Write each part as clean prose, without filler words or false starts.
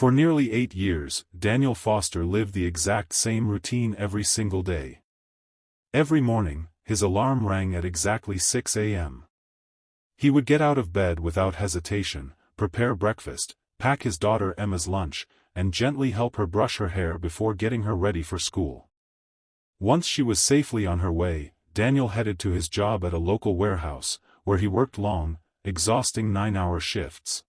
For nearly 8 years, Daniel Foster lived the exact same routine every single day. Every morning, his alarm rang at exactly 6 a.m. He would get out of bed without hesitation, prepare breakfast, pack his daughter Emma's lunch, and gently help her brush her hair before getting her ready for school. Once she was safely on her way, Daniel headed to his job at a local warehouse, where he worked long, exhausting 9-hour shifts.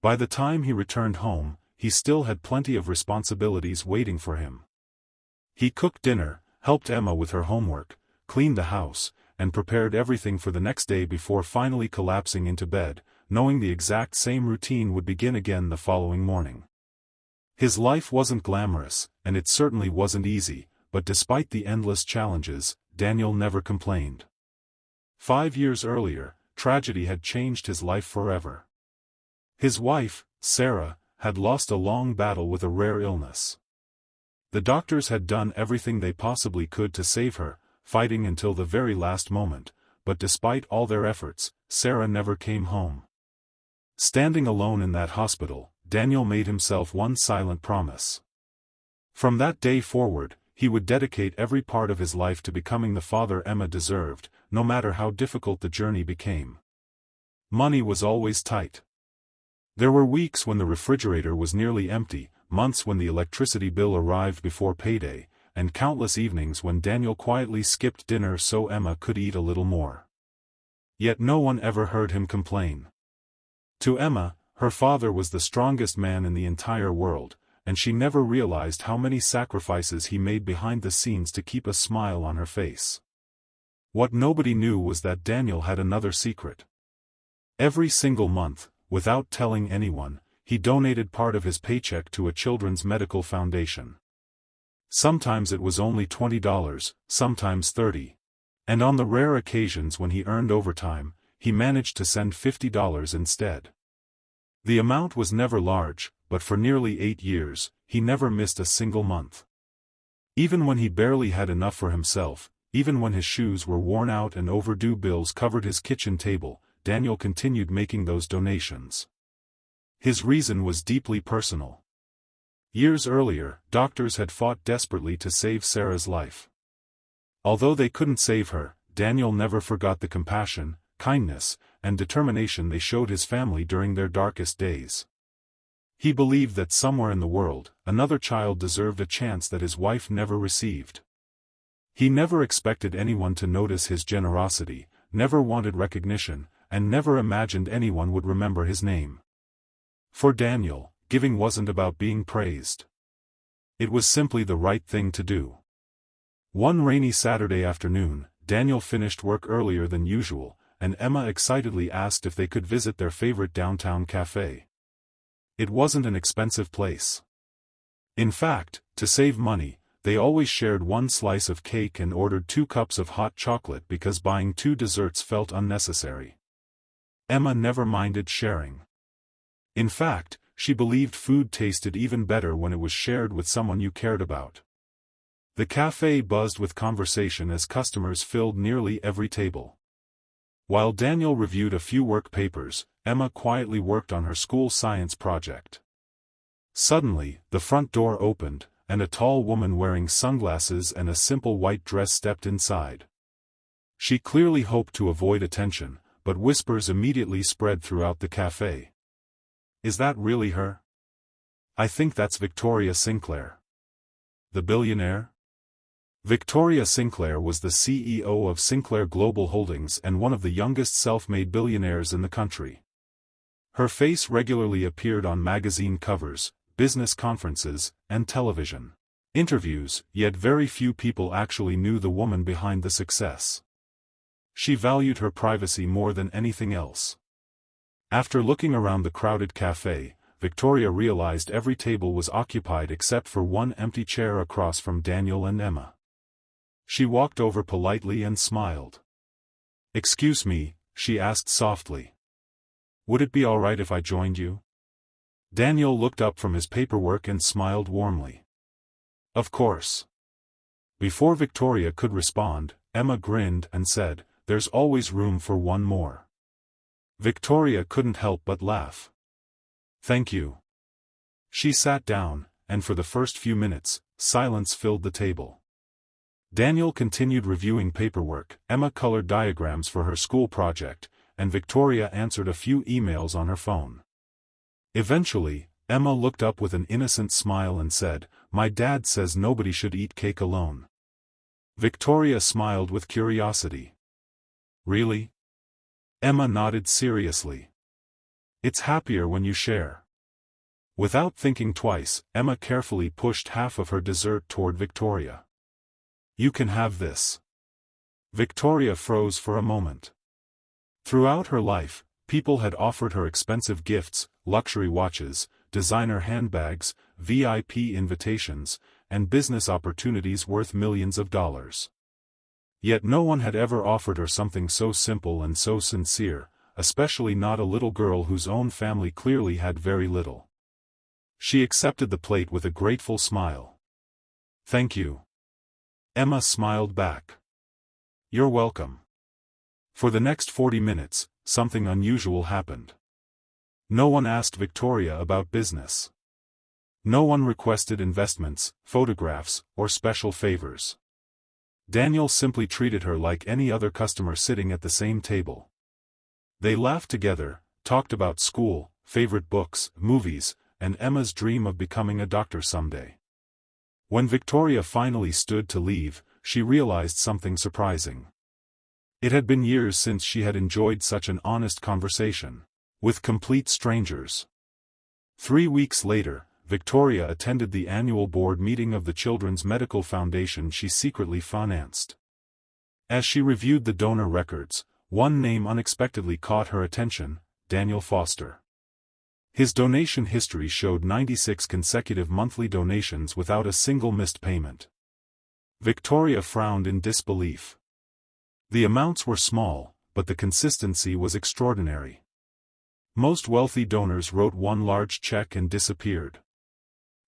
By the time he returned home, he still had plenty of responsibilities waiting for him. He cooked dinner, helped Emma with her homework, cleaned the house, and prepared everything for the next day before finally collapsing into bed, knowing the exact same routine would begin again the following morning. His life wasn't glamorous, and it certainly wasn't easy, but despite the endless challenges, Daniel never complained. 5 years earlier, tragedy had changed his life forever. His wife, Sarah, had lost a long battle with a rare illness. The doctors had done everything they possibly could to save her, fighting until the very last moment, but despite all their efforts, Sarah never came home. Standing alone in that hospital, Daniel made himself one silent promise. From that day forward, he would dedicate every part of his life to becoming the father Emma deserved, no matter how difficult the journey became. Money was always tight. There were weeks when the refrigerator was nearly empty, months when the electricity bill arrived before payday, and countless evenings when Daniel quietly skipped dinner so Emma could eat a little more. Yet no one ever heard him complain. To Emma, her father was the strongest man in the entire world, and she never realized how many sacrifices he made behind the scenes to keep a smile on her face. What nobody knew was that Daniel had another secret. Every single month, without telling anyone, he donated part of his paycheck to a children's medical foundation. Sometimes it was only $20, sometimes $30. And on the rare occasions when he earned overtime, he managed to send $50 instead. The amount was never large, but for nearly 8 years, he never missed a single month. Even when he barely had enough for himself, even when his shoes were worn out and overdue bills covered his kitchen table, Daniel continued making those donations. His reason was deeply personal. Years earlier, doctors had fought desperately to save Sarah's life. Although they couldn't save her, Daniel never forgot the compassion, kindness, and determination they showed his family during their darkest days. He believed that somewhere in the world, another child deserved a chance that his wife never received. He never expected anyone to notice his generosity, never wanted recognition, and never imagined anyone would remember his name. For Daniel, giving wasn't about being praised. It was simply the right thing to do. One rainy Saturday afternoon, Daniel finished work earlier than usual, and Emma excitedly asked if they could visit their favorite downtown café. It wasn't an expensive place. In fact, to save money, they always shared one slice of cake and ordered 2 cups of hot chocolate because buying 2 desserts felt unnecessary. Emma never minded sharing. In fact, she believed food tasted even better when it was shared with someone you cared about. The café buzzed with conversation as customers filled nearly every table. While Daniel reviewed a few work papers, Emma quietly worked on her school science project. Suddenly, the front door opened, and a tall woman wearing sunglasses and a simple white dress stepped inside. She clearly hoped to avoid attention, but whispers immediately spread throughout the café. "Is that really her? I think that's Victoria Sinclair." The billionaire? Victoria Sinclair was the CEO of Sinclair Global Holdings and one of the youngest self-made billionaires in the country. Her face regularly appeared on magazine covers, business conferences, and television interviews, yet very few people actually knew the woman behind the success. She valued her privacy more than anything else. After looking around the crowded café, Victoria realized every table was occupied except for one empty chair across from Daniel and Emma. She walked over politely and smiled. "Excuse me," she asked softly. "Would it be all right if I joined you?" Daniel looked up from his paperwork and smiled warmly. "Of course." Before Victoria could respond, Emma grinned and said, "There's always room for one more." Victoria couldn't help but laugh. "Thank you." She sat down, and for the first few minutes, silence filled the table. Daniel continued reviewing paperwork, Emma colored diagrams for her school project, and Victoria answered a few emails on her phone. Eventually, Emma looked up with an innocent smile and said, "My dad says nobody should eat cake alone." Victoria smiled with curiosity. "Really?" Emma nodded seriously. "It's happier when you share." Without thinking twice, Emma carefully pushed half of her dessert toward Victoria. "You can have this." Victoria froze for a moment. Throughout her life, people had offered her expensive gifts, luxury watches, designer handbags, VIP invitations, and business opportunities worth millions of dollars. Yet no one had ever offered her something so simple and so sincere, especially not a little girl whose own family clearly had very little. She accepted the plate with a grateful smile. "Thank you." Emma smiled back. "You're welcome." For the next 40 minutes, something unusual happened. No one asked Victoria about business. No one requested investments, photographs, or special favors. Daniel simply treated her like any other customer sitting at the same table. They laughed together, talked about school, favorite books, movies, and Emma's dream of becoming a doctor someday. When Victoria finally stood to leave, she realized something surprising. It had been years since she had enjoyed such an honest conversation with complete strangers. 3 weeks later, Victoria attended the annual board meeting of the Children's Medical Foundation she secretly financed. As she reviewed the donor records, one name unexpectedly caught her attention: Daniel Foster. His donation history showed 96 consecutive monthly donations without a single missed payment. Victoria frowned in disbelief. The amounts were small, but the consistency was extraordinary. Most wealthy donors wrote one large check and disappeared.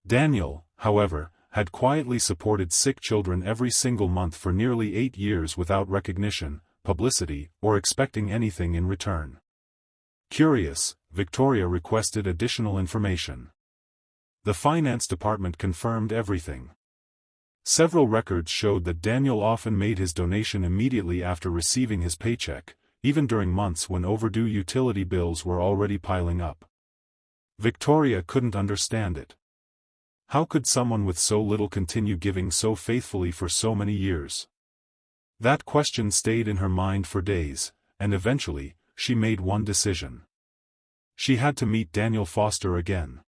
Daniel, however, had quietly supported sick children every single month for nearly 8 years without recognition, publicity, or expecting anything in return. Curious, Victoria requested additional information. The finance department confirmed everything. Several records showed that Daniel often made his donation immediately after receiving his paycheck, even during months when overdue utility bills were already piling up. Victoria couldn't understand it. How could someone with so little continue giving so faithfully for so many years? That question stayed in her mind for days, and eventually, she made one decision. She had to meet Daniel Foster again.